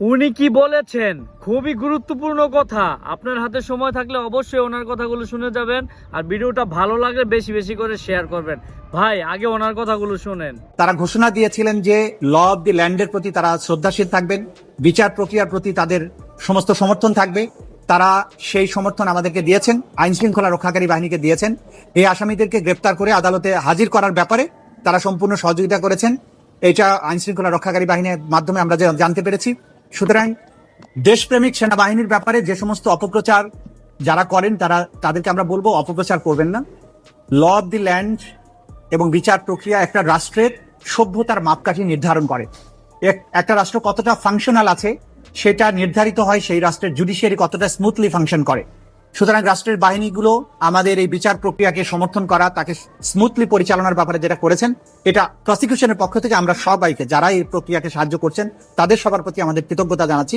উনি কি বলেছেন খুবই গুরুত্বপূর্ণ কথা। আপনার হাতে সময় থাকলে অবশ্যই ওনার কথাগুলো শুনে যাবেন, আর ভিডিওটা ভালো লাগলে বেশি বেশি করে শেয়ার করবেন। ভাই আগে ওনার কথাগুলো শুনেন। তারা ঘোষণা দিয়েছিলেন যে ল অব দি ল্যান্ডের প্রতি তারা শ্রদ্ধাশীল থাকবেন, বিচার প্রক্রিয়ার প্রতি তাদের সমস্ত সমর্থন থাকবে। তারা সেই সমর্থন আমাদেরকে দিয়েছেন, আইন শৃঙ্খলা রক্ষাকারী বাহিনীকে দিয়েছেন। এই আসামিদেরকে গ্রেপ্তার করে আদালতে হাজির করার ব্যাপারে তারা সম্পূর্ণ সহযোগিতা করেছেন। এটা আইন শৃঙ্খলা রক্ষাকারী বাহিনীর মাধ্যমে আমরা জানতে পেরেছি। সুতরাং দেশপ্রেমিক সেনাবাহিনীর ব্যাপারে যে সমস্ত অপপ্রচার যারা করেন তাদেরকে আমরা বলবো অপপ্রচার করবেন না। ল অব দি ল্যান্ড এবং বিচার প্রক্রিয়া একটা রাষ্ট্রের সভ্যতার মাপকাঠি নির্ধারণ করে। একটা রাষ্ট্র কতটা ফাংশনাল আছে সেটা নির্ধারিত হয় সেই রাষ্ট্রের জুডিশিয়ারি কতটা স্মুথলি ফাংশন করে। সুতরাং রাষ্ট্রের বাহিনীগুলো আমাদের এই বিচার প্রক্রিয়াকে সমর্থন করা, তাকে স্মুথলি পরিচালনার ব্যাপারে যেটা করেছেন, এটা প্রসিকিউশনের পক্ষ থেকে আমরা সবাইকে যারা এই প্রক্রিয়াকে সাহায্য করছেন তাদের সবার প্রতি আমাদের কৃতজ্ঞতা জানাচ্ছি।